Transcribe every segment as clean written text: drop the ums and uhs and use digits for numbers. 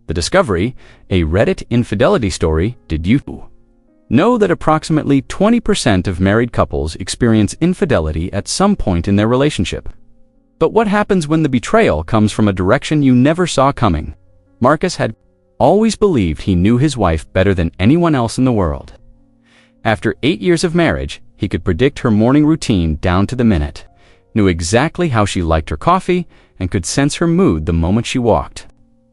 The discovery, a Reddit infidelity story. Did you know that approximately 20% of married couples experience infidelity at some point in their relationship? But what happens when the betrayal comes from a direction you never saw coming? Marcus had always believed he knew his wife better than anyone else in the world. After 8 years of marriage, he could predict her morning routine down to the minute, knew exactly how she liked her coffee, and could sense her mood the moment she walked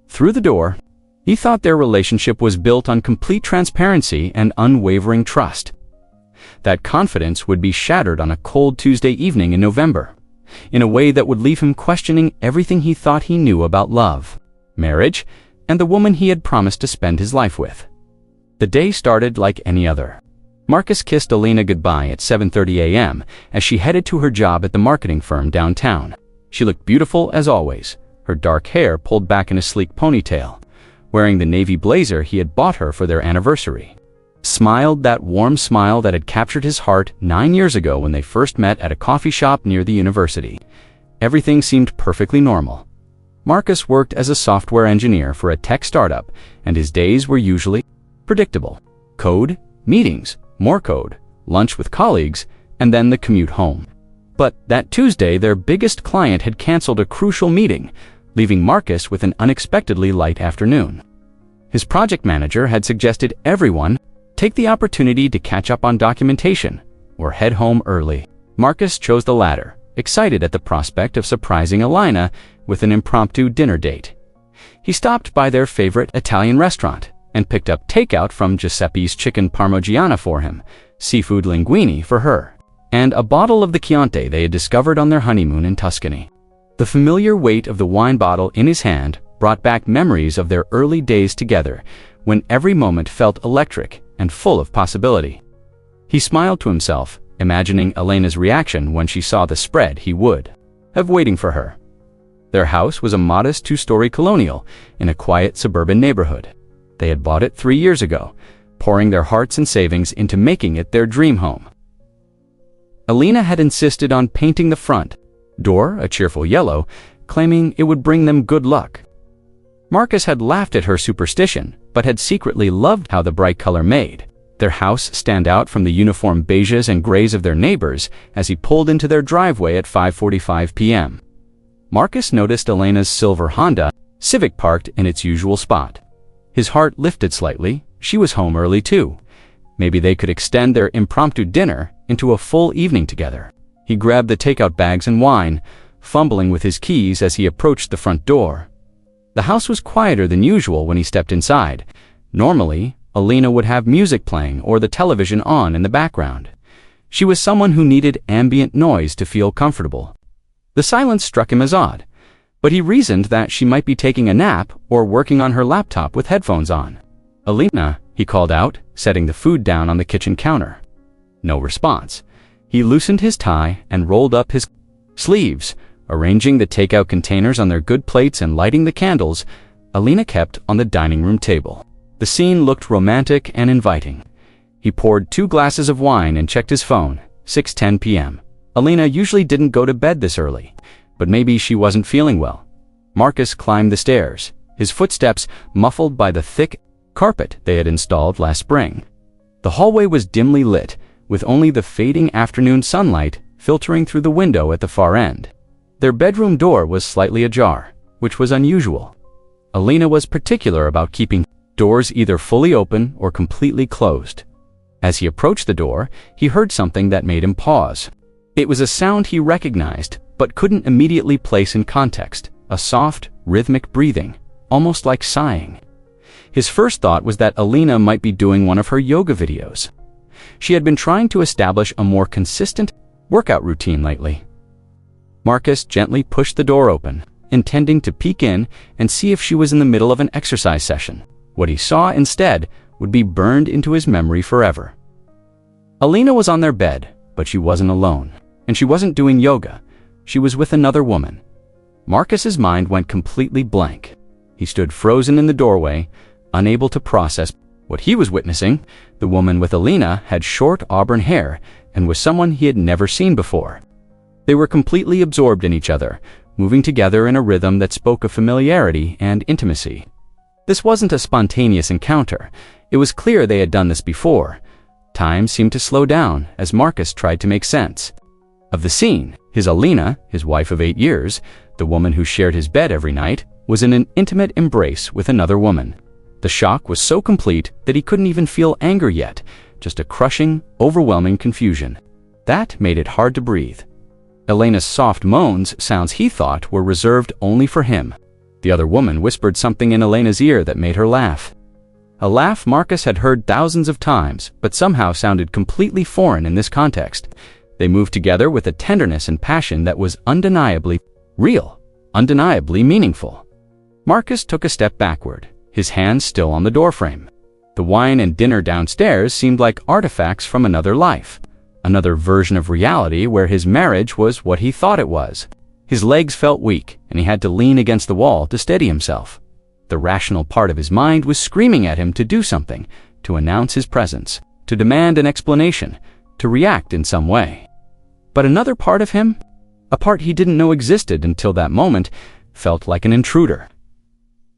through the door. He thought their relationship was built on complete transparency and unwavering trust. That confidence would be shattered on a cold Tuesday evening in November, in a way that would leave him questioning everything he thought he knew about love, marriage, and the woman he had promised to spend his life with. The day started like any other. Marcus kissed Elena goodbye at 7:30 a.m. as she headed to her job at the marketing firm downtown. She looked beautiful as always, her dark hair pulled back in a sleek ponytail, wearing the navy blazer he had bought her for their anniversary. Smiled that warm smile that had captured his heart 9 years ago when they first met at a coffee shop near the university. Everything seemed perfectly normal. Marcus worked as a software engineer for a tech startup, and his days were usually predictable. Code, meetings, more code, lunch with colleagues, and then the commute home. But that Tuesday, their biggest client had canceled a crucial meeting, leaving Marcus with an unexpectedly light afternoon. His project manager had suggested everyone take the opportunity to catch up on documentation or head home early. Marcus chose the latter, excited at the prospect of surprising Elena with an impromptu dinner date. He stopped by their favorite Italian restaurant and picked up takeout from Giuseppe's chicken parmigiana for him, seafood linguine for her, and a bottle of the Chianti they had discovered on their honeymoon in Tuscany. The familiar weight of the wine bottle in his hand brought back memories of their early days together, when every moment felt electric and full of possibility. He smiled to himself, imagining Elena's reaction when she saw the spread he would have waiting for her. Their house was a modest 2-story colonial in a quiet suburban neighborhood. They had bought it 3 years ago, pouring their hearts and savings into making it their dream home. Elena had insisted on painting the front door a cheerful yellow, claiming it would bring them good luck. Marcus had laughed at her superstition, but had secretly loved how the bright color made their house stand out from the uniform beiges and grays of their neighbors as he pulled into their driveway at 5:45 p.m. Marcus noticed Elena's silver Honda Civic parked in its usual spot. His heart lifted slightly. She was home early too. Maybe they could extend their impromptu dinner into a full evening together. He grabbed the takeout bags and wine, fumbling with his keys as he approached the front door. The house was quieter than usual when he stepped inside. Normally, Elena would have music playing or the television on in the background. She was someone who needed ambient noise to feel comfortable. The silence struck him as odd, but he reasoned that she might be taking a nap or working on her laptop with headphones on. "Elena," he called out, setting the food down on the kitchen counter. No response. He loosened his tie and rolled up his sleeves, arranging the takeout containers on their good plates and lighting the candles Elena kept on the dining room table. The scene looked romantic and inviting. He poured 2 glasses of wine and checked his phone. 6:10 p.m. Elena usually didn't go to bed this early, but maybe she wasn't feeling well. Marcus climbed the stairs, his footsteps muffled by the thick carpet they had installed last spring. The hallway was dimly lit, with only the fading afternoon sunlight filtering through the window at the far end. Their bedroom door was slightly ajar, which was unusual. Elena was particular about keeping doors either fully open or completely closed. As he approached the door, he heard something that made him pause. It was a sound he recognized, but couldn't immediately place in context, a soft, rhythmic breathing, almost like sighing. His first thought was that Elena might be doing one of her yoga videos. She had been trying to establish a more consistent workout routine lately. Marcus gently pushed the door open, intending to peek in and see if she was in the middle of an exercise session. What he saw instead would be burned into his memory forever. Elena was on their bed, but she wasn't alone, and she wasn't doing yoga. She was with another woman. Marcus's mind went completely blank. He stood frozen in the doorway, unable to process what he was witnessing. The woman with Elena had short auburn hair and was someone he had never seen before. They were completely absorbed in each other, moving together in a rhythm that spoke of familiarity and intimacy. This wasn't a spontaneous encounter. It was clear they had done this before. Time seemed to slow down as Marcus tried to make sense of the scene. His Elena, his wife of 8 years, the woman who shared his bed every night, was in an intimate embrace with another woman. The shock was so complete that he couldn't even feel anger yet, just a crushing, overwhelming confusion. That made it hard to breathe. Elena's soft moans, sounds he thought were reserved only for him. The other woman whispered something in Elena's ear that made her laugh. A laugh Marcus had heard thousands of times, but somehow sounded completely foreign in this context. They moved together with a tenderness and passion that was undeniably real, undeniably meaningful. Marcus took a step backward, his hands still on the doorframe. The wine and dinner downstairs seemed like artifacts from another life, another version of reality where his marriage was what he thought it was. His legs felt weak, and he had to lean against the wall to steady himself. The rational part of his mind was screaming at him to do something, to announce his presence, to demand an explanation, to react in some way. But another part of him, a part he didn't know existed until that moment, felt like an intruder.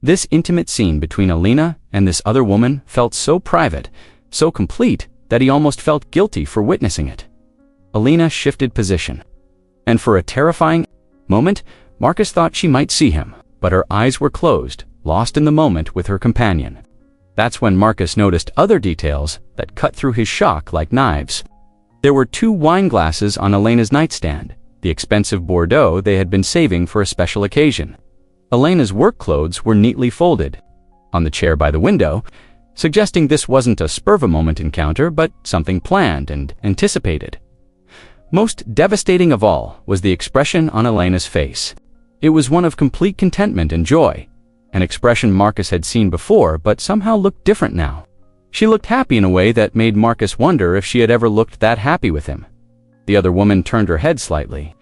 This intimate scene between Elena and this other woman felt so private, so complete, that he almost felt guilty for witnessing it. Elena shifted position, and for a terrifying moment, Marcus thought she might see him, but her eyes were closed, lost in the moment with her companion. That's when Marcus noticed other details that cut through his shock like knives. There were 2 wine glasses on Elena's nightstand, the expensive Bordeaux they had been saving for a special occasion. Elena's work clothes were neatly folded on the chair by the window, suggesting this wasn't a spur-of-a-moment encounter but something planned and anticipated. Most devastating of all was the expression on Elena's face. It was one of complete contentment and joy, an expression Marcus had seen before but somehow looked different now. She looked happy in a way that made Marcus wonder if she had ever looked that happy with him. The other woman turned her head slightly,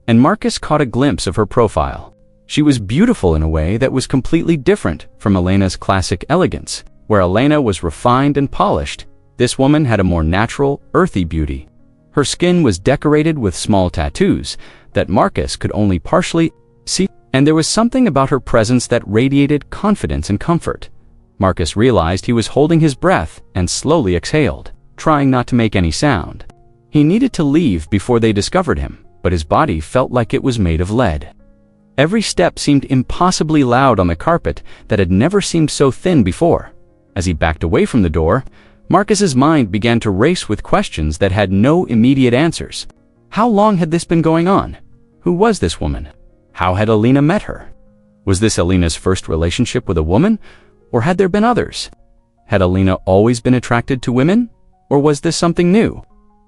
and Marcus caught a glimpse of her profile. She was beautiful in a way that was completely different from Elena's classic elegance. Where Elena was refined and polished, this woman had a more natural, earthy beauty. Her skin was decorated with small tattoos that Marcus could only partially see, and there was something about her presence that radiated confidence and comfort. Marcus realized he was holding his breath and slowly exhaled, trying not to make any sound. He needed to leave before they discovered him, but his body felt like it was made of lead. Every step seemed impossibly loud on the carpet that had never seemed so thin before. As he backed away from the door, Marcus's mind began to race with questions that had no immediate answers. How long had this been going on? Who was this woman? How had Elena met her? Was this Elena's first relationship with a woman, or had there been others? Had Elena always been attracted to women, or was this something new?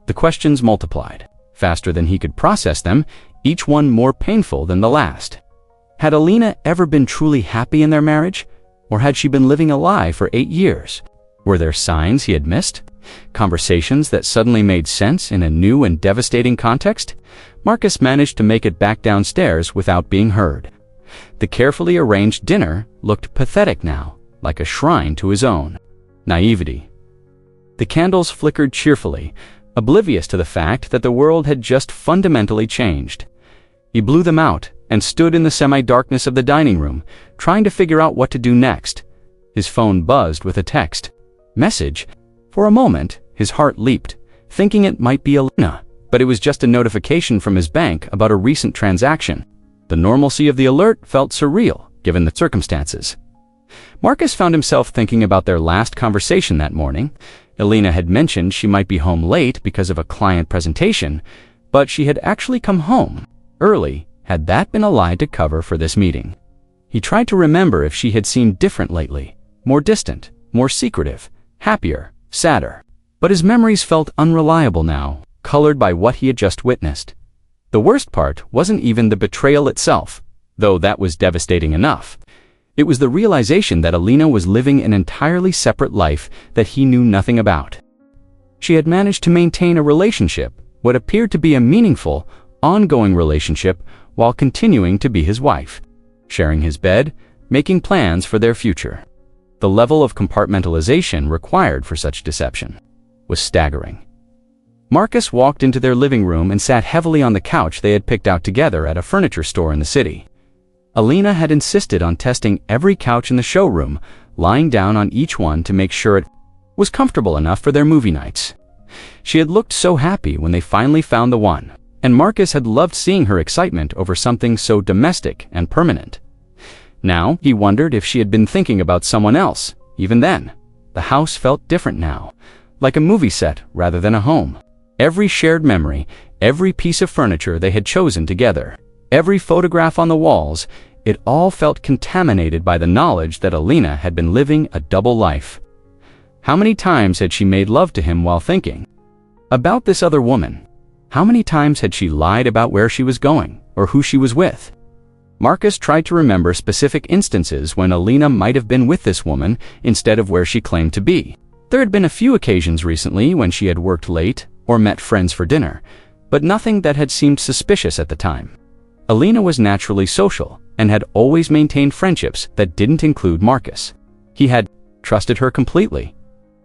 The questions multiplied, faster than he could process them, each one more painful than the last. Had Elena ever been truly happy in their marriage, or had she been living a lie for 8 years? Were there signs he had missed? Conversations that suddenly made sense in a new and devastating context? Marcus managed to make it back downstairs without being heard. The carefully arranged dinner looked pathetic now, like a shrine to his own naivety. The candles flickered cheerfully, oblivious to the fact that the world had just fundamentally changed. He blew them out and stood in the semi-darkness of the dining room, trying to figure out what to do next. His phone buzzed with a text message. For a moment, his heart leaped, thinking it might be Elena, but it was just a notification from his bank about a recent transaction. The normalcy of the alert felt surreal, given the circumstances. Marcus found himself thinking about their last conversation that morning. Elena had mentioned she might be home late because of a client presentation, but she had actually come home early. Had that been a lie to cover for this meeting? He tried to remember if she had seemed different lately, more distant, more secretive, happier, sadder. But his memories felt unreliable now, colored by what he had just witnessed. The worst part wasn't even the betrayal itself, though that was devastating enough. It was the realization that Elena was living an entirely separate life that he knew nothing about. She had managed to maintain a relationship, what appeared to be a meaningful, ongoing relationship, while continuing to be his wife, sharing his bed, making plans for their future. The level of compartmentalization required for such deception was staggering. Marcus walked into their living room and sat heavily on the couch they had picked out together at a furniture store in the city. Elena had insisted on testing every couch in the showroom, lying down on each one to make sure it was comfortable enough for their movie nights. She had looked so happy when they finally found the one, and Marcus had loved seeing her excitement over something so domestic and permanent. Now, he wondered if she had been thinking about someone else. Even then, the house felt different now, like a movie set rather than a home. Every shared memory, every piece of furniture they had chosen together, every photograph on the walls, it all felt contaminated by the knowledge that Elena had been living a double life. How many times had she made love to him while thinking about this other woman? How many times had she lied about where she was going or who she was with? Marcus tried to remember specific instances when Elena might have been with this woman instead of where she claimed to be. There had been a few occasions recently when she had worked late or met friends for dinner, but nothing that had seemed suspicious at the time. Elena was naturally social and had always maintained friendships that didn't include Marcus. He had trusted her completely.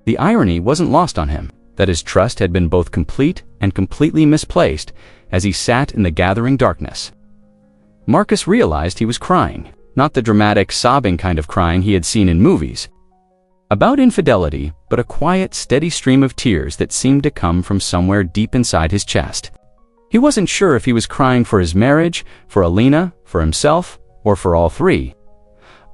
The irony wasn't lost on him that his trust had been both complete and completely misplaced as he sat in the gathering darkness. Marcus realized he was crying, not the dramatic, sobbing kind of crying he had seen in movies about infidelity, but a quiet, steady stream of tears that seemed to come from somewhere deep inside his chest. He wasn't sure if he was crying for his marriage, for Elena, for himself, or for all three.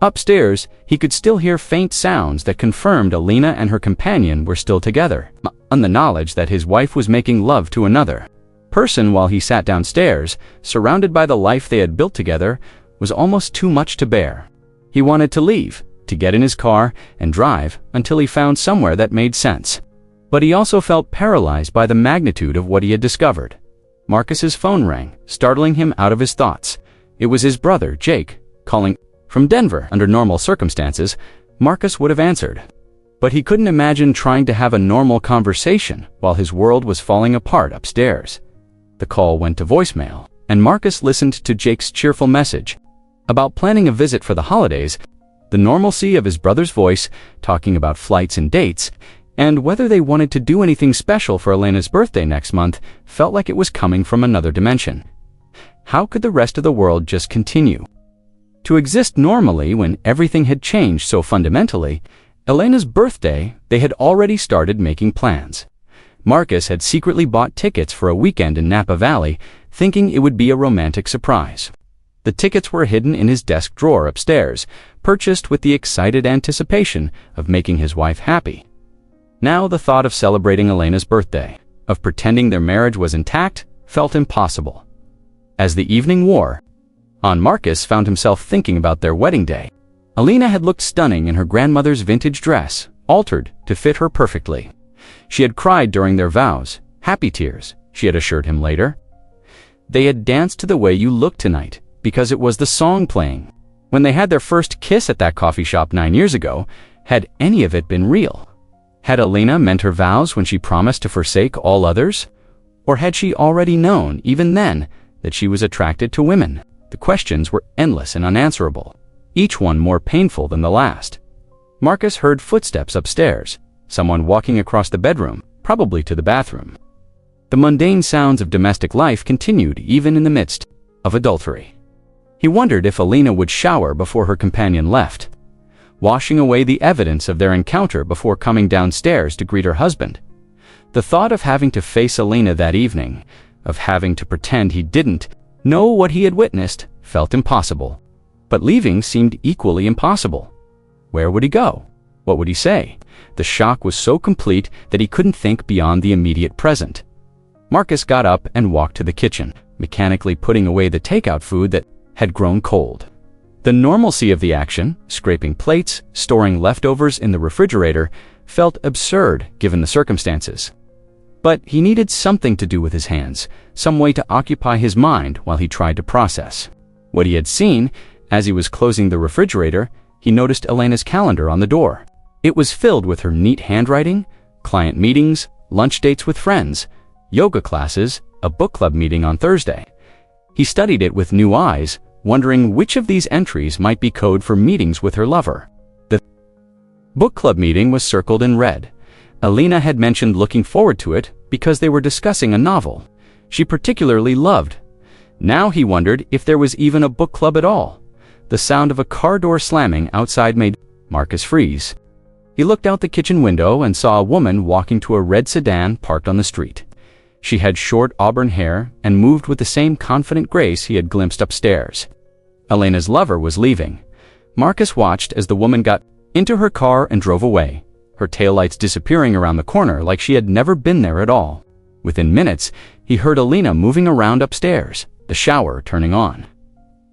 Upstairs, he could still hear faint sounds that confirmed Elena and her companion were still together, on the knowledge that his wife was making love to another person while he sat downstairs, surrounded by the life they had built together, was almost too much to bear. He wanted to leave, to get in his car and drive until he found somewhere that made sense. But he also felt paralyzed by the magnitude of what he had discovered. Marcus's phone rang, startling him out of his thoughts. It was his brother, Jake, calling from Denver. Under normal circumstances, Marcus would have answered. But he couldn't imagine trying to have a normal conversation while his world was falling apart upstairs. The call went to voicemail, and Marcus listened to Jake's cheerful message about planning a visit for the holidays, the normalcy of his brother's voice, talking about flights and dates, and whether they wanted to do anything special for Elena's birthday next month felt like it was coming from another dimension. How could the rest of the world just continue to exist normally when everything had changed so fundamentally? Elena's birthday, they had already started making plans. Marcus had secretly bought tickets for a weekend in Napa Valley, thinking it would be a romantic surprise. The tickets were hidden in his desk drawer upstairs, purchased with the excited anticipation of making his wife happy. Now the thought of celebrating Elena's birthday, of pretending their marriage was intact, felt impossible. As the evening wore on, Marcus found himself thinking about their wedding day. Elena had looked stunning in her grandmother's vintage dress, altered to fit her perfectly. She had cried during their vows, happy tears, she had assured him later. They had danced to The Way You Look Tonight because it was the song playing. When they had their first kiss at that coffee shop 9 years ago, had any of it been real? Had Elena meant her vows when she promised to forsake all others? Or had she already known, even then, that she was attracted to women? The questions were endless and unanswerable, each one more painful than the last. Marcus heard footsteps upstairs, someone walking across the bedroom, probably to the bathroom. The mundane sounds of domestic life continued even in the midst of adultery. He wondered if Elena would shower before her companion left, washing away the evidence of their encounter before coming downstairs to greet her husband. The thought of having to face Elena that evening, of having to pretend he didn't know what he had witnessed, felt impossible. But leaving seemed equally impossible. Where would he go? What would he say? The shock was so complete that he couldn't think beyond the immediate present. Marcus got up and walked to the kitchen, mechanically putting away the takeout food that had grown cold. The normalcy of the action, scraping plates, storing leftovers in the refrigerator, felt absurd given the circumstances. But he needed something to do with his hands, some way to occupy his mind while he tried to process what he had seen. As he was closing the refrigerator, he noticed Elena's calendar on the door. It was filled with her neat handwriting, client meetings, lunch dates with friends, yoga classes, a book club meeting on Thursday. He studied it with new eyes, wondering which of these entries might be code for meetings with her lover. The book club meeting was circled in red. Elena had mentioned looking forward to it because they were discussing a novel she particularly loved. Now he wondered if there was even a book club at all. The sound of a car door slamming outside made Marcus froze. He looked out the kitchen window and saw a woman walking to a red sedan parked on the street. She had short auburn hair and moved with the same confident grace he had glimpsed upstairs. Elena's lover was leaving. Marcus watched as the woman got into her car and drove away, her taillights disappearing around the corner like she had never been there at all. Within minutes, he heard Elena moving around upstairs, the shower turning on.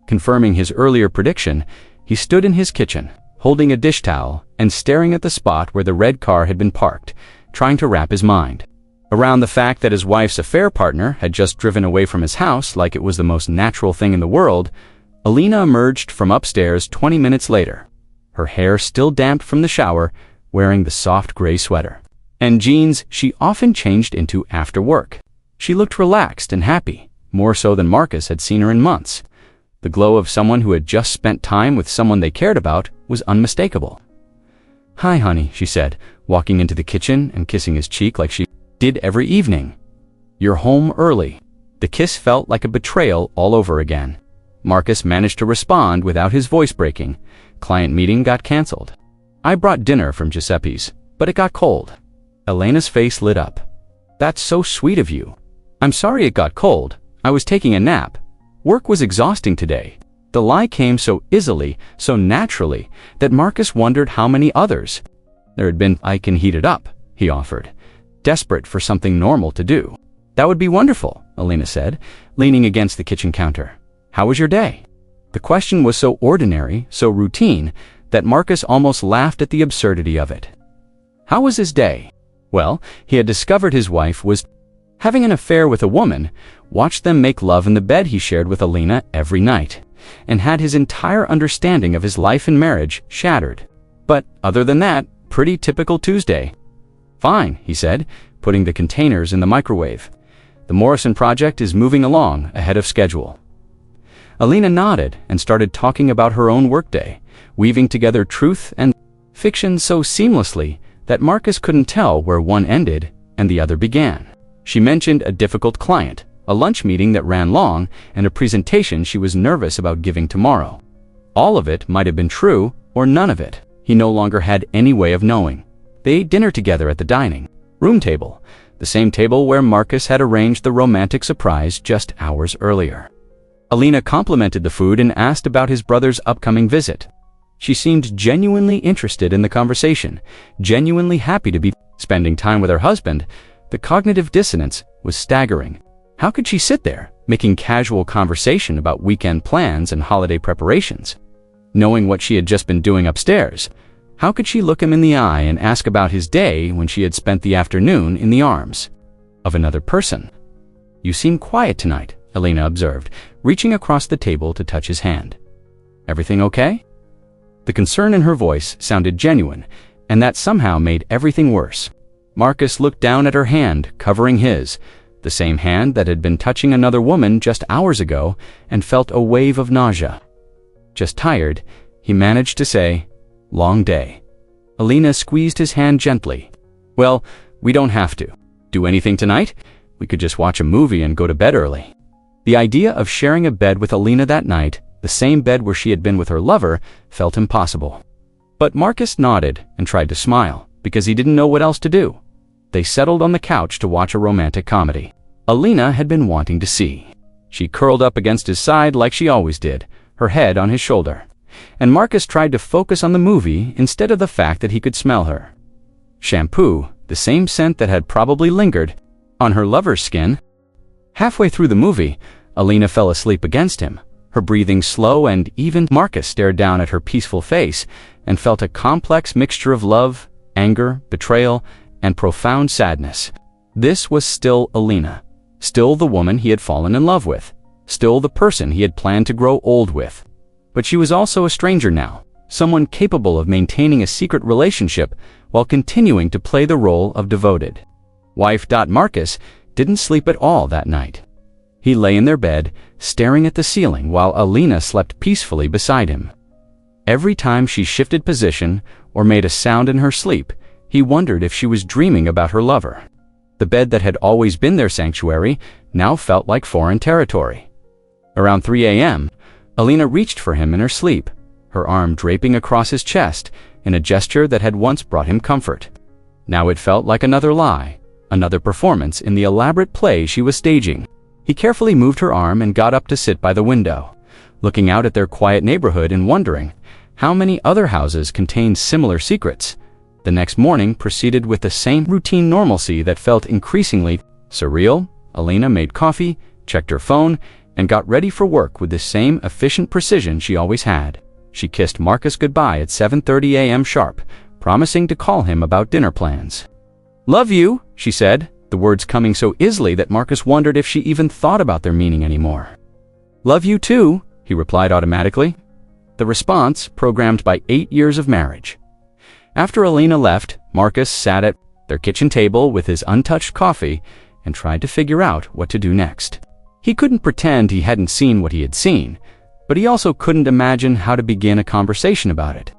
Confirming his earlier prediction, he stood in his kitchen, holding a dish towel and staring at the spot where the red car had been parked, trying to wrap his mind around the fact that his wife's affair partner had just driven away from his house like it was the most natural thing in the world. Elena emerged from upstairs 20 minutes later, her hair still damp from the shower, wearing the soft gray sweater and jeans she often changed into after work. She looked relaxed and happy, more so than Marcus had seen her in months. The glow of someone who had just spent time with someone they cared about was unmistakable. "Hi, honey," she said, walking into the kitchen and kissing his cheek like she did every evening. "You're home early." The kiss felt like a betrayal all over again. Marcus managed to respond without his voice breaking. "Client meeting got canceled. I brought dinner from Giuseppe's, but it got cold." Elena's face lit up. "That's so sweet of you." "I'm sorry it got cold. I was taking a nap. Work was exhausting today." The lie came so easily, so naturally, that Marcus wondered how many others there had been. "I can heat it up," he offered, desperate for something normal to do. "That would be wonderful," Elena said, leaning against the kitchen counter. "How was your day?" The question was so ordinary, so routine, that Marcus almost laughed at the absurdity of it. How was his day? Well, he had discovered his wife was having an affair with a woman, watched them make love in the bed he shared with Elena every night, and had his entire understanding of his life and marriage shattered. But other than that, pretty typical Tuesday. "Fine," he said, putting the containers in the microwave. "The Morrison project is moving along ahead of schedule." Elena nodded and started talking about her own workday, weaving together truth and fiction so seamlessly that Marcus couldn't tell where one ended and the other began. She mentioned a difficult client, a lunch meeting that ran long, and a presentation she was nervous about giving tomorrow. All of it might have been true, or none of it. He no longer had any way of knowing. They ate dinner together at the dining room table, the same table where Marcus had arranged the romantic surprise just hours earlier. Elena complimented the food and asked about his brother's upcoming visit. She seemed genuinely interested in the conversation, genuinely happy to be spending time with her husband. The cognitive dissonance was staggering. How could she sit there, making casual conversation about weekend plans and holiday preparations, knowing what she had just been doing upstairs? How could she look him in the eye and ask about his day when she had spent the afternoon in the arms of another person? "You seem quiet tonight," Elena observed, reaching across the table to touch his hand. "Everything okay?" The concern in her voice sounded genuine, and that somehow made everything worse. Marcus looked down at her hand, covering his, the same hand that had been touching another woman just hours ago, and felt a wave of nausea. "Just tired," he managed to say. "Long day." Elena squeezed his hand gently. "Well, we don't have to do anything tonight. We could just watch a movie and go to bed early." The idea of sharing a bed with Elena that night, the same bed where she had been with her lover, felt impossible. But Marcus nodded and tried to smile, because he didn't know what else to do. They settled on the couch to watch a romantic comedy Elena had been wanting to see. She curled up against his side like she always did, her head on his shoulder. And Marcus tried to focus on the movie instead of the fact that he could smell her. Shampoo, the same scent that had probably lingered on her lover's skin. Halfway through the movie, Elena fell asleep against him, her breathing slow and even. Marcus stared down at her peaceful face and felt a complex mixture of love, anger, betrayal, and profound sadness. This was still Elena, still the woman he had fallen in love with, still the person he had planned to grow old with. But she was also a stranger now, someone capable of maintaining a secret relationship while continuing to play the role of devoted wife. Marcus didn't sleep at all that night. He lay in their bed, staring at the ceiling while Elena slept peacefully beside him. Every time she shifted position or made a sound in her sleep, he wondered if she was dreaming about her lover. The bed that had always been their sanctuary now felt like foreign territory. Around 3 a.m., Elena reached for him in her sleep, her arm draping across his chest in a gesture that had once brought him comfort. Now it felt like another lie, another performance in the elaborate play she was staging. He carefully moved her arm and got up to sit by the window, looking out at their quiet neighborhood and wondering how many other houses contained similar secrets. The next morning proceeded with the same routine normalcy that felt increasingly surreal. Elena made coffee, checked her phone, and got ready for work with the same efficient precision she always had. She kissed Marcus goodbye at 7:30 a.m. sharp, promising to call him about dinner plans. "Love you," she said, the words coming so easily that Marcus wondered if she even thought about their meaning anymore. "Love you too," he replied automatically. The response programmed by 8 years of marriage. After Elena left, Marcus sat at their kitchen table with his untouched coffee and tried to figure out what to do next. He couldn't pretend he hadn't seen what he had seen, but he also couldn't imagine how to begin a conversation about it.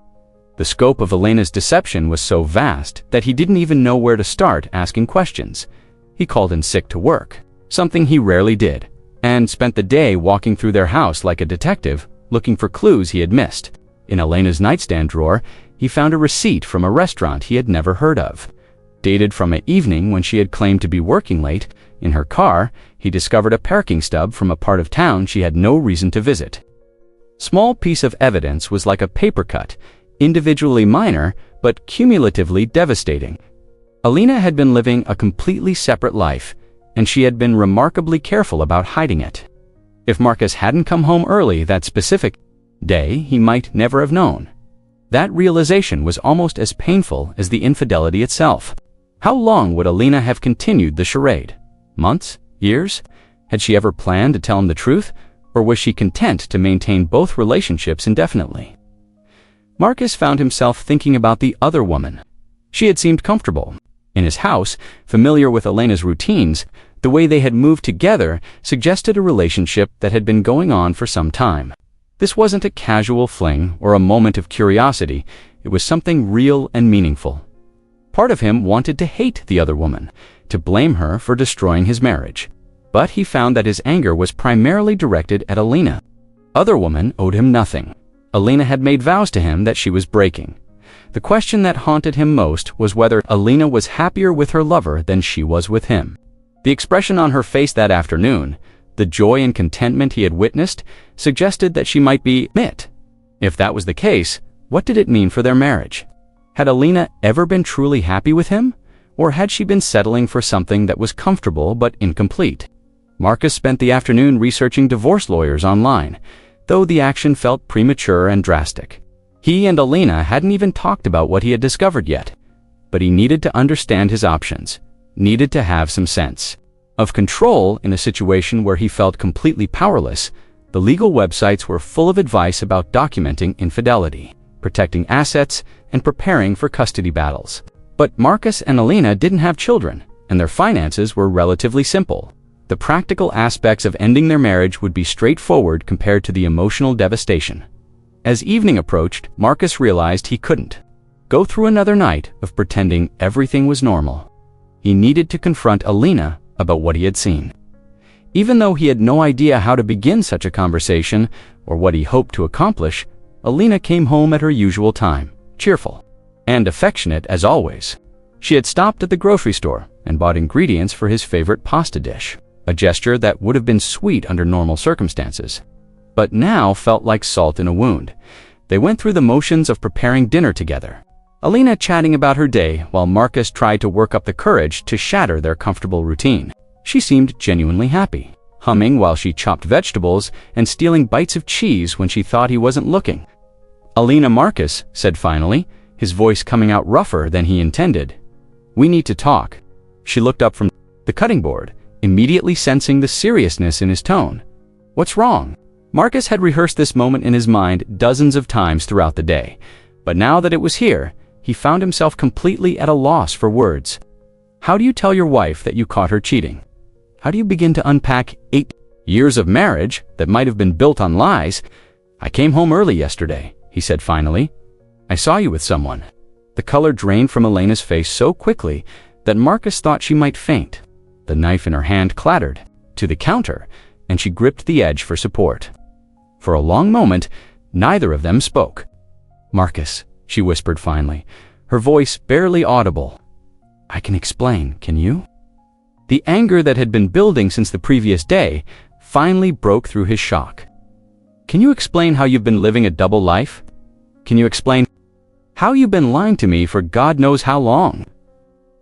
The scope of Elena's deception was so vast that he didn't even know where to start asking questions. He called in sick to work, something he rarely did, and spent the day walking through their house like a detective, looking for clues he had missed. In Elena's nightstand drawer, he found a receipt from a restaurant he had never heard of. Dated from an evening when she had claimed to be working late, in her car, he discovered a parking stub from a part of town she had no reason to visit. Small piece of evidence was like a paper cut, individually minor, but cumulatively devastating. Elena had been living a completely separate life, and she had been remarkably careful about hiding it. If Marcus hadn't come home early that specific day, he might never have known. That realization was almost as painful as the infidelity itself. How long would Elena have continued the charade? Months? Years? Had she ever planned to tell him the truth, or was she content to maintain both relationships indefinitely? Marcus found himself thinking about the other woman. She had seemed comfortable. In his house, familiar with Elena's routines, the way they had moved together suggested a relationship that had been going on for some time. This wasn't a casual fling or a moment of curiosity, it was something real and meaningful. Part of him wanted to hate the other woman, to blame her for destroying his marriage. But he found that his anger was primarily directed at Elena. Other woman owed him nothing. Elena had made vows to him that she was breaking. The question that haunted him most was whether Elena was happier with her lover than she was with him. The expression on her face that afternoon, the joy and contentment he had witnessed, suggested that she might be it. If that was the case, what did it mean for their marriage? Had Elena ever been truly happy with him? Or had she been settling for something that was comfortable but incomplete? Marcus spent the afternoon researching divorce lawyers online, though the action felt premature and drastic. He and Elena hadn't even talked about what he had discovered yet, but he needed to understand his options, needed to have some sense of control in a situation where he felt completely powerless. The legal websites were full of advice about documenting infidelity, protecting assets, and preparing for custody battles. But Marcus and Elena didn't have children, and their finances were relatively simple. The practical aspects of ending their marriage would be straightforward compared to the emotional devastation. As evening approached, Marcus realized he couldn't go through another night of pretending everything was normal. He needed to confront Elena about what he had seen. Even though he had no idea how to begin such a conversation or what he hoped to accomplish, Elena came home at her usual time, cheerful and affectionate as always. She had stopped at the grocery store and bought ingredients for his favorite pasta dish, a gesture that would have been sweet under normal circumstances, but now felt like salt in a wound. They went through the motions of preparing dinner together, Elena chatting about her day while Marcus tried to work up the courage to shatter their comfortable routine. She seemed genuinely happy, humming while she chopped vegetables and stealing bites of cheese when she thought he wasn't looking. "Elena," Marcus said finally, his voice coming out rougher than he intended. "We need to talk." She looked up from the cutting board, immediately sensing the seriousness in his tone. "What's wrong?" Marcus had rehearsed this moment in his mind dozens of times throughout the day, but now that it was here, he found himself completely at a loss for words. How do you tell your wife that you caught her cheating? How do you begin to unpack 8 years of marriage that might have been built on lies? "I came home early yesterday," he said finally. "I saw you with someone." The color drained from Elena's face so quickly that Marcus thought she might faint. The knife in her hand clattered to the counter, and she gripped the edge for support. For a long moment, neither of them spoke. "Marcus," she whispered finally, her voice barely audible. I can explain, can you? The anger that had been building since the previous day finally broke through his shock. Can you explain how you've been living a double life? Can you explain how you've been lying to me for God knows how long?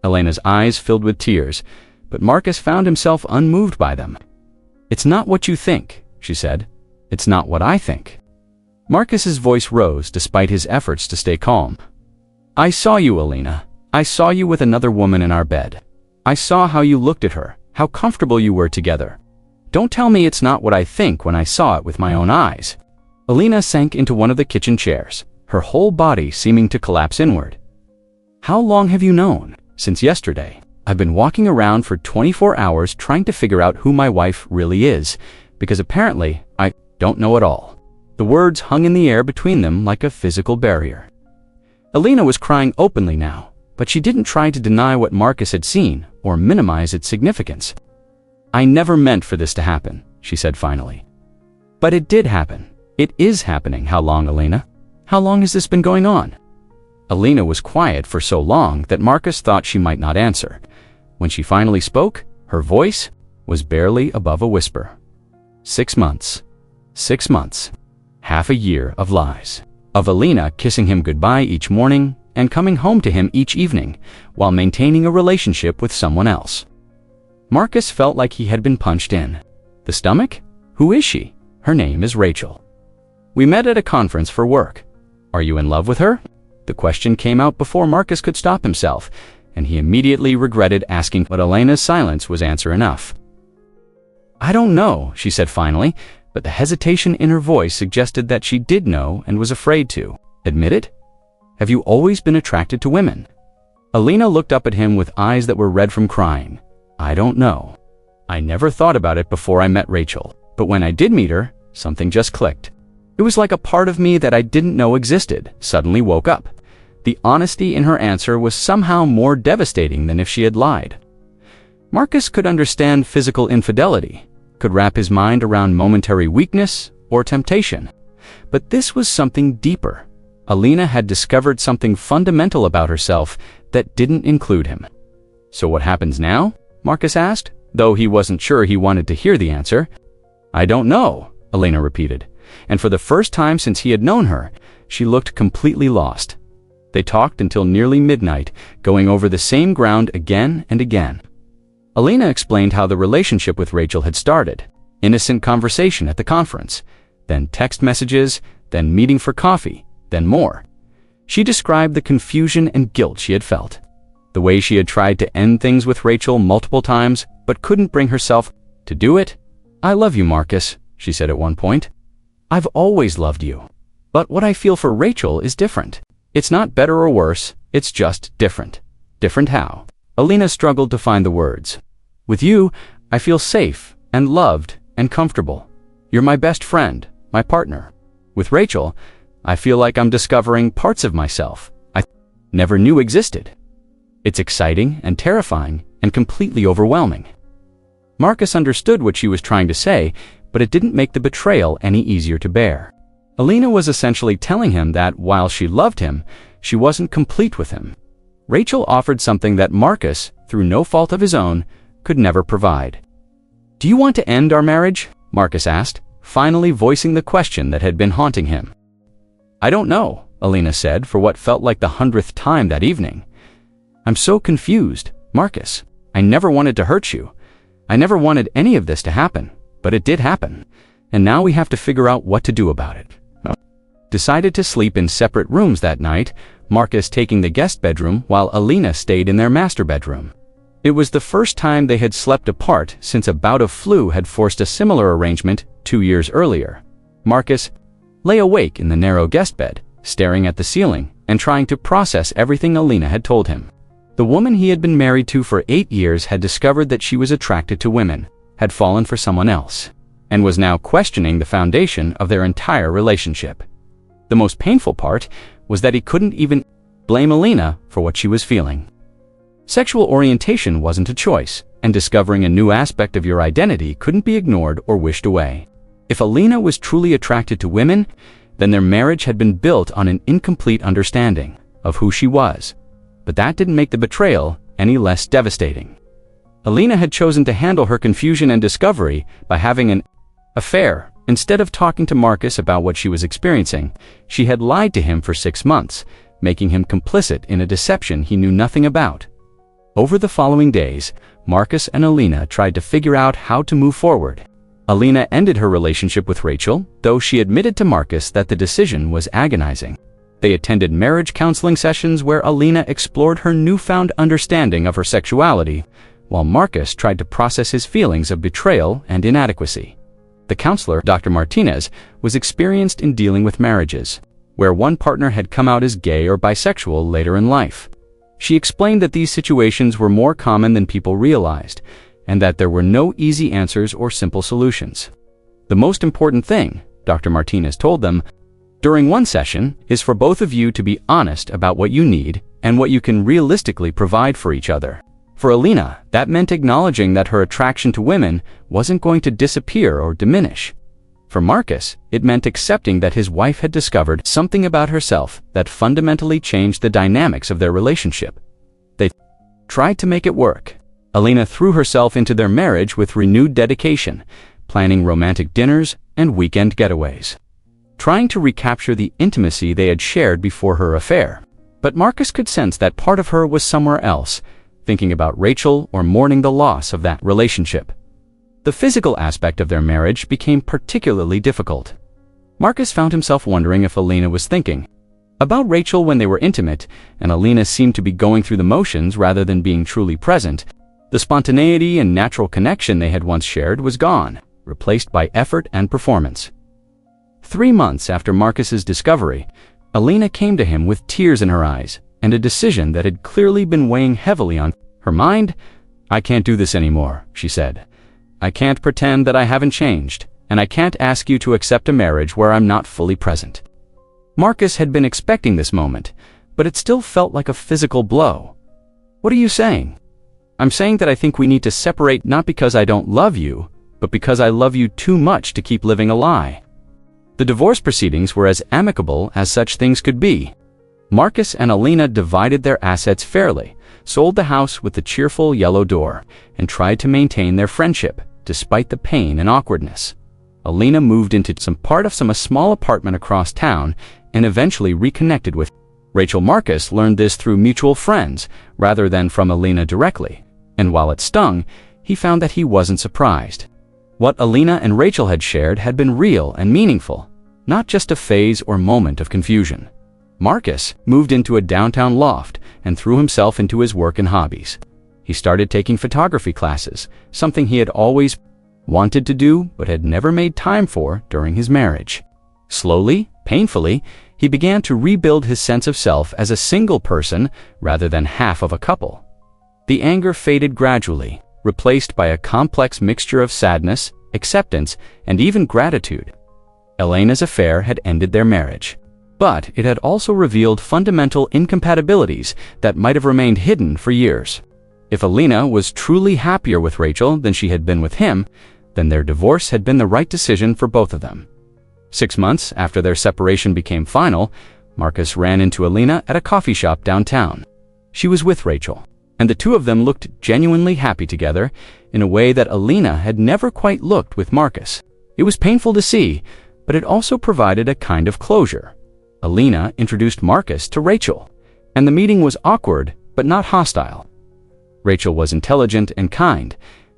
Elena's eyes filled with tears, but Marcus found himself unmoved by them. It's not what you think, she said. It's not what I think. Marcus's voice rose despite his efforts to stay calm. I saw you, Elena. I saw you with another woman in our bed. I saw how you looked at her, how comfortable you were together. Don't tell me it's not what I think when I saw it with my own eyes. Elena sank into one of the kitchen chairs, her whole body seeming to collapse inward. How long have you known? Since yesterday. I've been walking around for 24 hours trying to figure out who my wife really is, because apparently I don't know at all. The words hung in the air between them like a physical barrier. Elena was crying openly now, but she didn't try to deny what Marcus had seen or minimize its significance. I never meant for this to happen, she said finally. But it did happen. It is happening. How long, Elena? How long has this been going on? Elena was quiet for so long that Marcus thought she might not answer. When she finally spoke, her voice was barely above a whisper. 6 months. 6 months. Half a year of lies. Of Elena kissing him goodbye each morning and coming home to him each evening while maintaining a relationship with someone else. Marcus felt like he had been punched in. The stomach? Who is she? Her name is Rachel. We met at a conference for work. Are you in love with her? The question came out before Marcus could stop himself, and he immediately regretted asking, but Elena's silence was answer enough. I don't know, she said finally, but the hesitation in her voice suggested that she did know and was afraid to admit it. Have you always been attracted to women? Elena looked up at him with eyes that were red from crying. I don't know. I never thought about it before I met Rachel, but when I did meet her, something just clicked. It was like a part of me that I didn't know existed suddenly woke up. The honesty in her answer was somehow more devastating than if she had lied. Marcus could understand physical infidelity, could wrap his mind around momentary weakness or temptation. But this was something deeper. Elena had discovered something fundamental about herself that didn't include him. So what happens now? Marcus asked, though he wasn't sure he wanted to hear the answer. I don't know, Elena repeated, and for the first time since he had known her, she looked completely lost. They talked until nearly midnight, going over the same ground again and again. Elena explained how the relationship with Rachel had started. Innocent conversation at the conference, then text messages, then meeting for coffee, then more. She described the confusion and guilt she had felt. The way she had tried to end things with Rachel multiple times, but couldn't bring herself to do it. I love you, Marcus, she said at one point. I've always loved you. But what I feel for Rachel is different. It's not better or worse, it's just different. Different how? Elena struggled to find the words. With you, I feel safe and loved and comfortable. You're my best friend, my partner. With Rachel, I feel like I'm discovering parts of myself I never knew existed. It's exciting and terrifying and completely overwhelming. Marcus understood what she was trying to say, but it didn't make the betrayal any easier to bear. Elena was essentially telling him that while she loved him, she wasn't complete with him. Rachel offered something that Marcus, through no fault of his own, could never provide. Do you want to end our marriage? Marcus asked, finally voicing the question that had been haunting him. I don't know, Elena said for what felt like the 100th time that evening. I'm so confused, Marcus. I never wanted to hurt you. I never wanted any of this to happen, but it did happen. And now we have to figure out what to do about it. Decided to sleep in separate rooms that night, Marcus taking the guest bedroom while Elena stayed in their master bedroom. It was the first time they had slept apart since a bout of flu had forced a similar arrangement 2 years earlier. Marcus lay awake in the narrow guest bed, staring at the ceiling and trying to process everything Elena had told him. The woman he had been married to for 8 years had discovered that she was attracted to women, had fallen for someone else, and was now questioning the foundation of their entire relationship. The most painful part was that he couldn't even blame Elena for what she was feeling. Sexual orientation wasn't a choice, and discovering a new aspect of your identity couldn't be ignored or wished away. If Elena was truly attracted to women, then their marriage had been built on an incomplete understanding of who she was. But that didn't make the betrayal any less devastating. Elena had chosen to handle her confusion and discovery by having an affair. Instead of talking to Marcus about what she was experiencing, she had lied to him for 6 months, making him complicit in a deception he knew nothing about. Over the following days, Marcus and Elena tried to figure out how to move forward. Elena ended her relationship with Rachel, though she admitted to Marcus that the decision was agonizing. They attended marriage counseling sessions where Elena explored her newfound understanding of her sexuality, while Marcus tried to process his feelings of betrayal and inadequacy. The counselor, Dr. Martinez, was experienced in dealing with marriages, where one partner had come out as gay or bisexual later in life. She explained that these situations were more common than people realized, and that there were no easy answers or simple solutions. The most important thing, Dr. Martinez told them, during one session, is for both of you to be honest about what you need and what you can realistically provide for each other. For Elena, that meant acknowledging that her attraction to women wasn't going to disappear or diminish. For Marcus, it meant accepting that his wife had discovered something about herself that fundamentally changed the dynamics of their relationship. They tried to make it work. Elena threw herself into their marriage with renewed dedication, planning romantic dinners and weekend getaways, trying to recapture the intimacy they had shared before her affair. But Marcus could sense that part of her was somewhere else, thinking about Rachel or mourning the loss of that relationship. The physical aspect of their marriage became particularly difficult. Marcus found himself wondering if Elena was thinking about Rachel when they were intimate, and Elena seemed to be going through the motions rather than being truly present. The spontaneity and natural connection they had once shared was gone, replaced by effort and performance. 3 months after Marcus's discovery, Elena came to him with tears in her eyes and a decision that had clearly been weighing heavily on her mind. "I can't do this anymore," she said. "I can't pretend that I haven't changed, and I can't ask you to accept a marriage where I'm not fully present." Marcus had been expecting this moment, but it still felt like a physical blow. "What are you saying?" "I'm saying that I think we need to separate, not because I don't love you, but because I love you too much to keep living a lie." The divorce proceedings were as amicable as such things could be. Marcus and Elena divided their assets fairly, sold the house with the cheerful yellow door, and tried to maintain their friendship, despite the pain and awkwardness. Elena moved into a small apartment across town and eventually reconnected with Rachel. Marcus learned this through mutual friends rather than from Elena directly, and while it stung, he found that he wasn't surprised. What Elena and Rachel had shared had been real and meaningful, not just a phase or moment of confusion. Marcus moved into a downtown loft and threw himself into his work and hobbies. He started taking photography classes, something he had always wanted to do but had never made time for during his marriage. Slowly, painfully, he began to rebuild his sense of self as a single person rather than half of a couple. The anger faded gradually, replaced by a complex mixture of sadness, acceptance, and even gratitude. Elena's affair had ended their marriage, but it had also revealed fundamental incompatibilities that might have remained hidden for years. If Elena was truly happier with Rachel than she had been with him, then their divorce had been the right decision for both of them. 6 months after their separation became final, Marcus ran into Elena at a coffee shop downtown. She was with Rachel, and the two of them looked genuinely happy together in a way that Elena had never quite looked with Marcus. It was painful to see, but it also provided a kind of closure. Elena introduced Marcus to Rachel, and the meeting was awkward but not hostile. Rachel was intelligent and kind,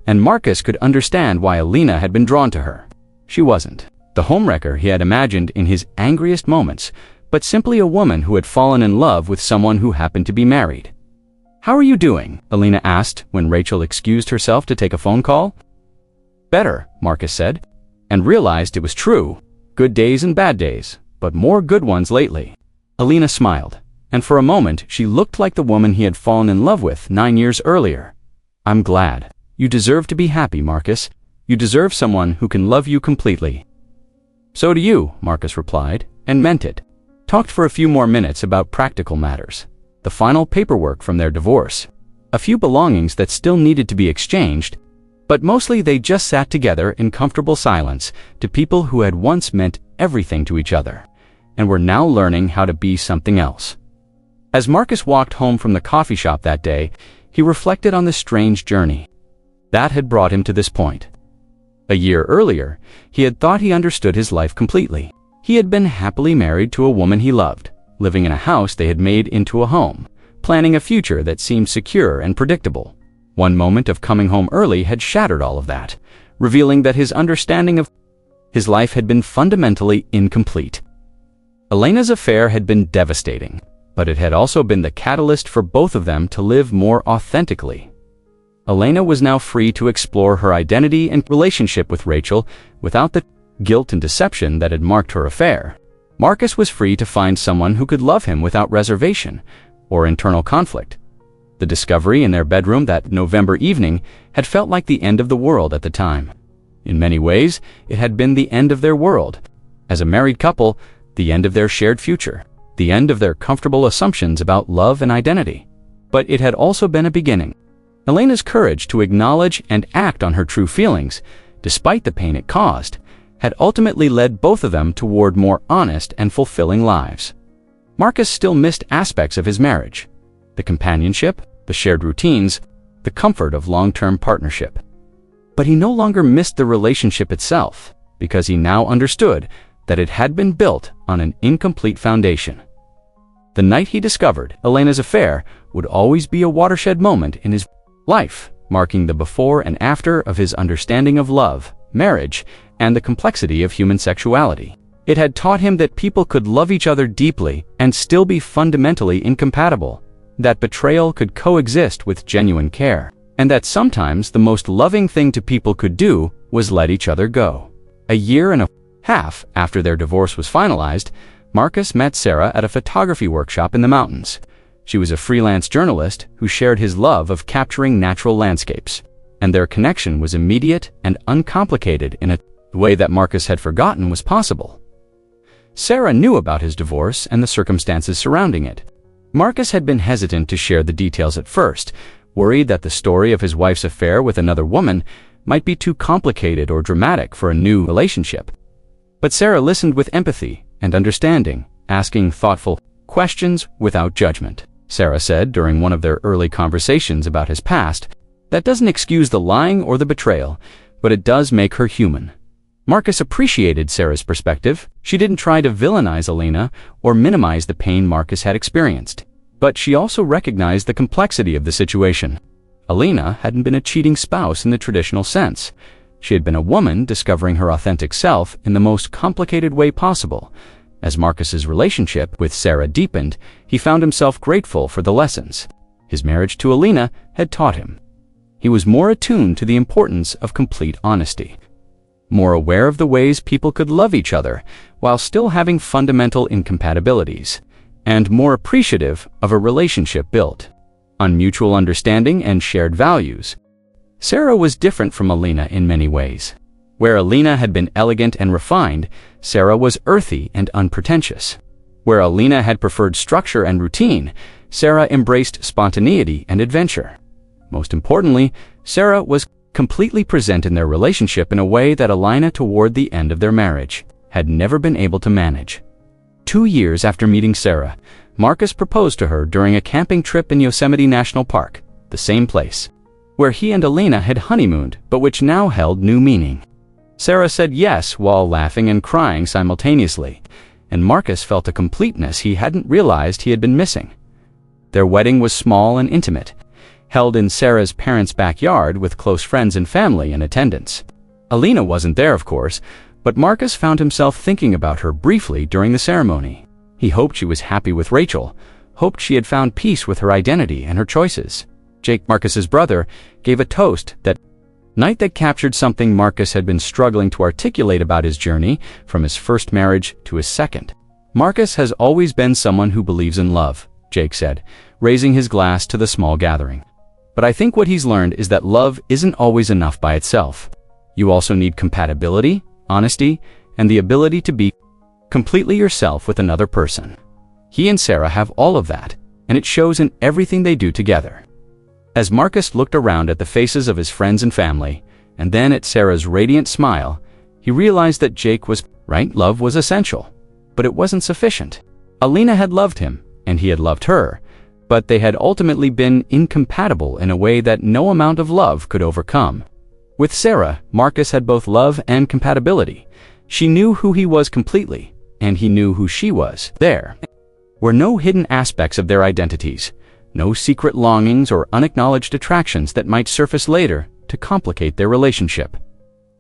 and Marcus could understand why Elena had been drawn to her. She wasn't the homewrecker he had imagined in his angriest moments, but simply a woman who had fallen in love with someone who happened to be married. "How are you doing?" Elena asked when Rachel excused herself to take a phone call. "Better," Marcus said, and realized it was true. Good days and bad days, but more good ones lately. Elena smiled, and for a moment she looked like the woman he had fallen in love with 9 years earlier. "I'm glad. You deserve to be happy, Marcus. You deserve someone who can love you completely." "So do you," Marcus replied, and meant it. Talked for a few more minutes about practical matters, the final paperwork from their divorce, a few belongings that still needed to be exchanged, but mostly they just sat together in comfortable silence to people who had once meant everything to each other, and were now learning how to be something else. As Marcus walked home from the coffee shop that day, he reflected on the strange journey that had brought him to this point. A year earlier, he had thought he understood his life completely. He had been happily married to a woman he loved, living in a house they had made into a home, planning a future that seemed secure and predictable. One moment of coming home early had shattered all of that, revealing that his understanding of his life had been fundamentally incomplete. Elena's affair had been devastating, but it had also been the catalyst for both of them to live more authentically. Elena was now free to explore her identity and relationship with Rachel without the guilt and deception that had marked her affair. Marcus was free to find someone who could love him without reservation or internal conflict. The discovery in their bedroom that November evening had felt like the end of the world at the time. In many ways, it had been the end of their world. As a married couple, the end of their shared future, the end of their comfortable assumptions about love and identity. But it had also been a beginning. Elena's courage to acknowledge and act on her true feelings, despite the pain it caused, had ultimately led both of them toward more honest and fulfilling lives. Marcus still missed aspects of his marriage: the companionship, the shared routines, the comfort of long-term partnership. But he no longer missed the relationship itself, because he now understood that it had been built on an incomplete foundation. The night he discovered Elena's affair would always be a watershed moment in his life, marking the before and after of his understanding of love, marriage, and the complexity of human sexuality. It had taught him that people could love each other deeply and still be fundamentally incompatible, that betrayal could coexist with genuine care, and that sometimes the most loving thing to people could do was let each other go. A year and a half after their divorce was finalized, Marcus met Sarah at a photography workshop in the mountains. She was a freelance journalist who shared his love of capturing natural landscapes, and their connection was immediate and uncomplicated in a way that Marcus had forgotten was possible. Sarah knew about his divorce and the circumstances surrounding it. Marcus had been hesitant to share the details at first, worried that the story of his wife's affair with another woman might be too complicated or dramatic for a new relationship. But Sarah listened with empathy and understanding, asking thoughtful questions without judgment. Sarah said during one of their early conversations about his past, "That doesn't excuse the lying or the betrayal, but it does make her human." Marcus appreciated Sarah's perspective. She didn't try to villainize Elena or minimize the pain Marcus had experienced. But she also recognized the complexity of the situation. Elena hadn't been a cheating spouse in the traditional sense. She had been a woman discovering her authentic self in the most complicated way possible. As Marcus's relationship with Sarah deepened, he found himself grateful for the lessons his marriage to Elena had taught him. He was more attuned to the importance of complete honesty, more aware of the ways people could love each other while still having fundamental incompatibilities, and more appreciative of a relationship built on mutual understanding and shared values. Sarah was different from Elena in many ways. Where Elena had been elegant and refined, Sarah was earthy and unpretentious. Where Elena had preferred structure and routine, Sarah embraced spontaneity and adventure. Most importantly, Sarah was completely present in their relationship in a way that Elena, toward the end of their marriage, had never been able to manage. 2 years after meeting Sarah, Marcus proposed to her during a camping trip in Yosemite National Park, the same place where he and Elena had honeymooned, but which now held new meaning. Sarah said yes while laughing and crying simultaneously, and Marcus felt a completeness he hadn't realized he had been missing. Their wedding was small and intimate, held in Sarah's parents' backyard with close friends and family in attendance. Elena wasn't there, of course, but Marcus found himself thinking about her briefly during the ceremony. He hoped she was happy with Rachel, hoped she had found peace with her identity and her choices. Jake, Marcus's brother, gave a toast that night that captured something Marcus had been struggling to articulate about his journey from his first marriage to his second. "Marcus has always been someone who believes in love," Jake said, raising his glass to the small gathering. "But I think what he's learned is that love isn't always enough by itself. You also need compatibility, honesty, and the ability to be completely yourself with another person. He and Sarah have all of that, and it shows in everything they do together." As Marcus looked around at the faces of his friends and family, and then at Sarah's radiant smile, he realized that Jake was right. Love was essential. But it wasn't sufficient. Elena had loved him, and he had loved her, but they had ultimately been incompatible in a way that no amount of love could overcome. With Sarah, Marcus had both love and compatibility. She knew who he was completely, and he knew who she was. There were no hidden aspects of their identities, no secret longings or unacknowledged attractions that might surface later to complicate their relationship.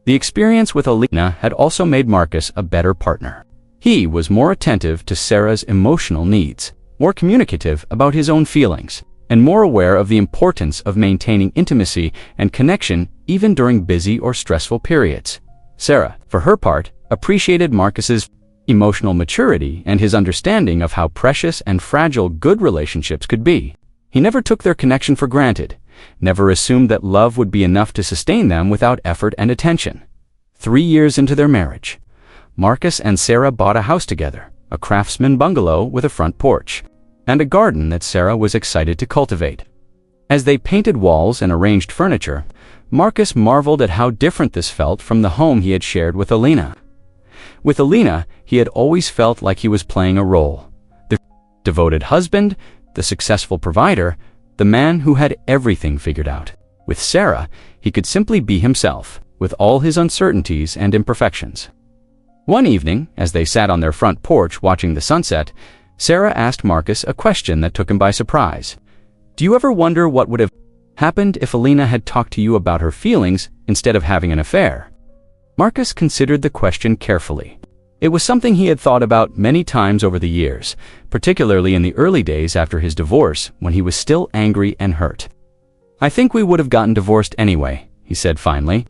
The experience with Elena had also made Marcus a better partner. He was more attentive to Sarah's emotional needs, more communicative about his own feelings, and more aware of the importance of maintaining intimacy and connection even during busy or stressful periods. Sarah, for her part, appreciated Marcus's emotional maturity and his understanding of how precious and fragile good relationships could be. He never took their connection for granted, never assumed that love would be enough to sustain them without effort and attention. 3 years into their marriage, Marcus and Sarah bought a house together, a craftsman bungalow with a front porch, and a garden that Sarah was excited to cultivate. As they painted walls and arranged furniture, Marcus marveled at how different this felt from the home he had shared with Elena. With Elena, he had always felt like he was playing a role: the devoted husband, the successful provider, the man who had everything figured out. With Sarah, he could simply be himself, with all his uncertainties and imperfections. One evening, as they sat on their front porch watching the sunset, Sarah asked Marcus a question that took him by surprise. "Do you ever wonder what would have happened if Elena had talked to you about her feelings instead of having an affair?" Marcus considered the question carefully. It was something he had thought about many times over the years, particularly in the early days after his divorce, when he was still angry and hurt. "I think we would have gotten divorced anyway," he said finally.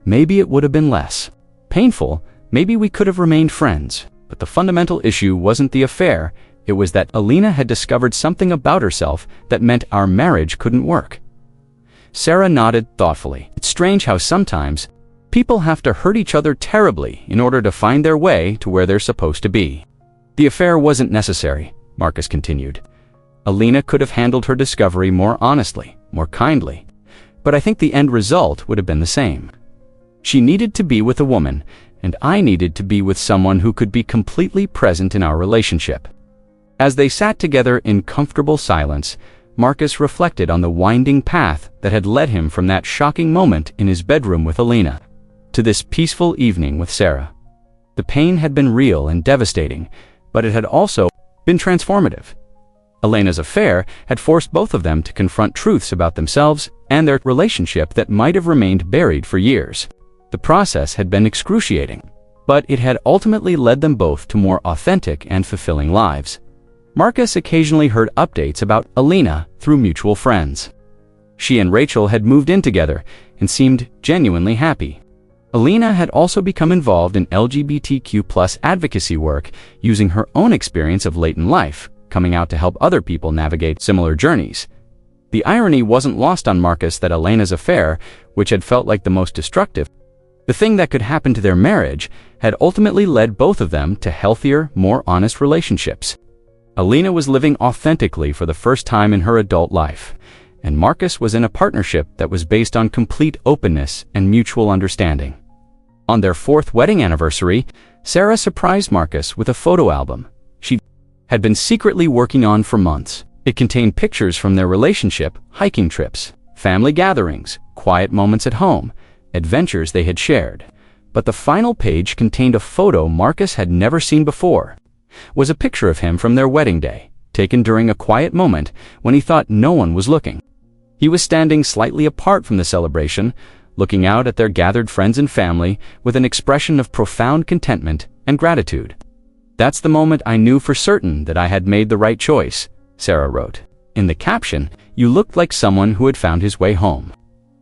"Maybe it would have been less painful, maybe we could have remained friends, but the fundamental issue wasn't the affair, it was that Elena had discovered something about herself that meant our marriage couldn't work." Sarah nodded thoughtfully. "It's strange how sometimes people have to hurt each other terribly in order to find their way to where they're supposed to be." "The affair wasn't necessary," Marcus continued. "Elena could have handled her discovery more honestly, more kindly, but I think the end result would have been the same. She needed to be with a woman, and I needed to be with someone who could be completely present in our relationship." As they sat together in comfortable silence, Marcus reflected on the winding path that had led him from that shocking moment in his bedroom with Elena to this peaceful evening with Sarah. The pain had been real and devastating, but it had also been transformative. Elena's affair had forced both of them to confront truths about themselves and their relationship that might have remained buried for years. The process had been excruciating, but it had ultimately led them both to more authentic and fulfilling lives. Marcus occasionally heard updates about Elena through mutual friends. She and Rachel had moved in together and seemed genuinely happy. Elena had also become involved in LGBTQ+ advocacy work, using her own experience of late in life, coming out to help other people navigate similar journeys. The irony wasn't lost on Marcus that Elena's affair, which had felt like the most destructive, the thing that could happen to their marriage, had ultimately led both of them to healthier, more honest relationships. Elena was living authentically for the first time in her adult life, and Marcus was in a partnership that was based on complete openness and mutual understanding. On their 4th wedding anniversary, Sarah surprised Marcus with a photo album she had been secretly working on for months. It contained pictures from their relationship, hiking trips, family gatherings, quiet moments at home, adventures they had shared. But the final page contained a photo Marcus had never seen before. It was a picture of him from their wedding day, taken during a quiet moment when he thought no one was looking. He was standing slightly apart from the celebration, looking out at their gathered friends and family with an expression of profound contentment and gratitude. "That's the moment I knew for certain that I had made the right choice," Sarah wrote. In the caption, "You looked like someone who had found his way home."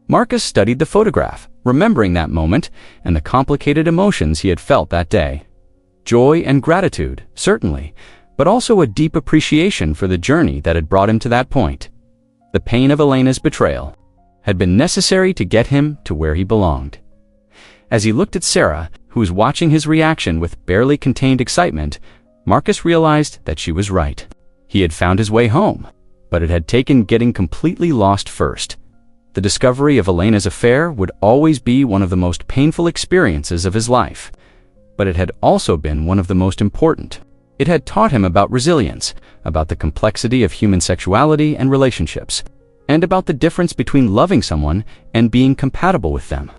Marcus studied the photograph, remembering that moment and the complicated emotions he had felt that day. Joy and gratitude, certainly, but also a deep appreciation for the journey that had brought him to that point. The pain of Elena's betrayal had been necessary to get him to where he belonged. As he looked at Sarah, who was watching his reaction with barely contained excitement, Marcus realized that she was right. He had found his way home, but it had taken getting completely lost first. The discovery of Elena's affair would always be one of the most painful experiences of his life, but it had also been one of the most important. It had taught him about resilience, about the complexity of human sexuality and relationships, and about the difference between loving someone and being compatible with them.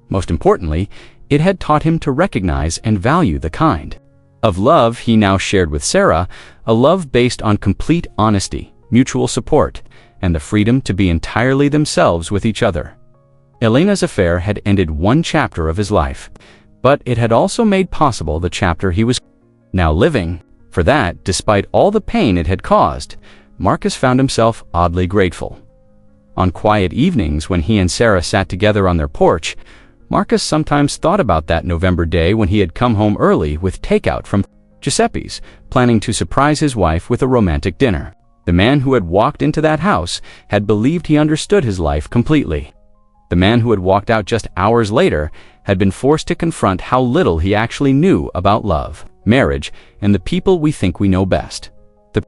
Most importantly, it had taught him to recognize and value the kind of love he now shared with Sarah, a love based on complete honesty, mutual support, and the freedom to be entirely themselves with each other. Elena's affair had ended one chapter of his life, but it had also made possible the chapter he was now living. For that, despite all the pain it had caused, Marcus found himself oddly grateful. On quiet evenings when he and Sarah sat together on their porch, Marcus sometimes thought about that November day when he had come home early with takeout from Giuseppe's, planning to surprise his wife with a romantic dinner. The man who had walked into that house had believed he understood his life completely. The man who had walked out just hours later had been forced to confront how little he actually knew about love, marriage, and the people we think we know best. The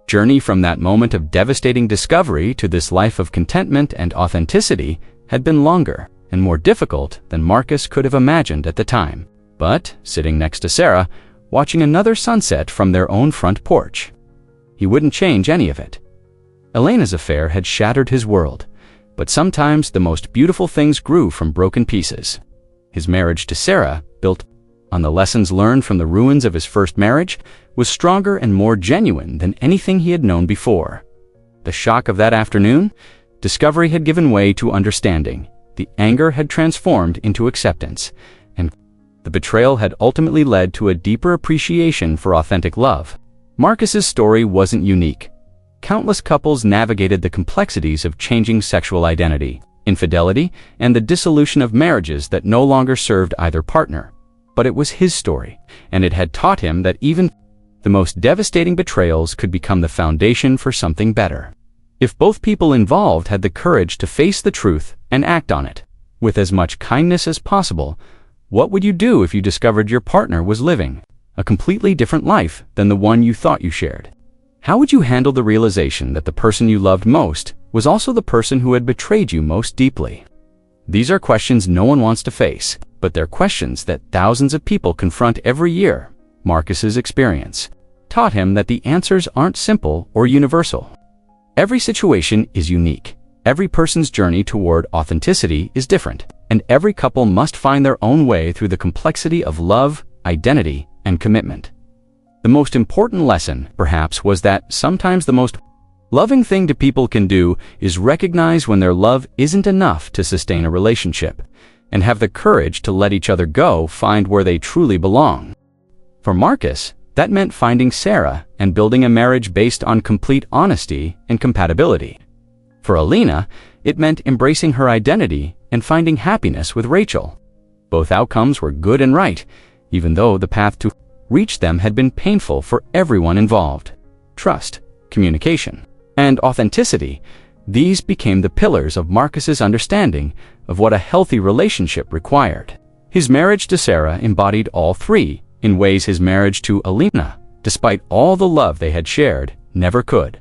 journey from that moment of devastating discovery to this life of contentment and authenticity had been longer and more difficult than Marcus could have imagined at the time. But, sitting next to Sarah, watching another sunset from their own front porch, he wouldn't change any of it. Elena's affair had shattered his world, but sometimes the most beautiful things grew from broken pieces. His marriage to Sarah, built on the lessons learned from the ruins of his first marriage, was stronger and more genuine than anything he had known before. The shock of that afternoon, discovery had given way to understanding. The anger had transformed into acceptance, and the betrayal had ultimately led to a deeper appreciation for authentic love. Marcus's story wasn't unique. Countless couples navigated the complexities of changing sexual identity, infidelity, and the dissolution of marriages that no longer served either partner. But it was his story, and it had taught him that even the most devastating betrayals could become the foundation for something better. If both people involved had the courage to face the truth and act on it, with as much kindness as possible, what would you do if you discovered your partner was living a completely different life than the one you thought you shared? How would you handle the realization that the person you loved most was also the person who had betrayed you most deeply? These are questions no one wants to face, but they're questions that thousands of people confront every year. Marcus's experience taught him that the answers aren't simple or universal. Every situation is unique. Every person's journey toward authenticity is different, and every couple must find their own way through the complexity of love, identity, and commitment. The most important lesson, perhaps, was that sometimes the most loving thing people can do is recognize when their love isn't enough to sustain a relationship, and have the courage to let each other go find where they truly belong. For Marcus, that meant finding Sarah and building a marriage based on complete honesty and compatibility. For Elena, it meant embracing her identity and finding happiness with Rachel. Both outcomes were good and right, even though the path to reach them had been painful for everyone involved. Trust, communication, and authenticity, these became the pillars of Marcus's understanding of what a healthy relationship required. His marriage to Sarah embodied all three, in ways his marriage to Elena, despite all the love they had shared, never could.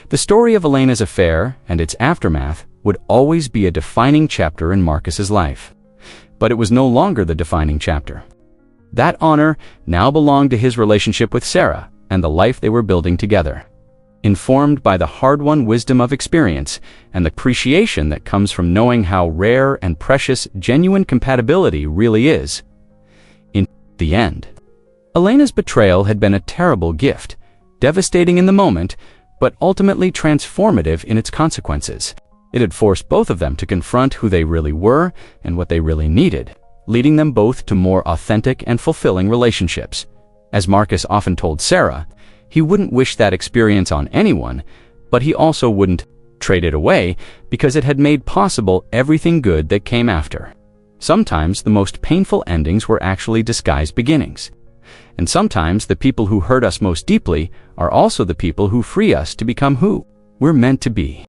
The story of Elena's affair and its aftermath would always be a defining chapter in Marcus's life. But it was no longer the defining chapter. That honor now belonged to his relationship with Sarah and the life they were building together. Informed by the hard-won wisdom of experience and the appreciation that comes from knowing how rare and precious genuine compatibility really is. In the end, Elena's betrayal had been a terrible gift, devastating in the moment, but ultimately transformative in its consequences. It had forced both of them to confront who they really were and what they really needed, leading them both to more authentic and fulfilling relationships. As Marcus often told Sarah, he wouldn't wish that experience on anyone, but he also wouldn't trade it away because it had made possible everything good that came after. Sometimes the most painful endings were actually disguised beginnings. And sometimes the people who hurt us most deeply are also the people who free us to become who we're meant to be.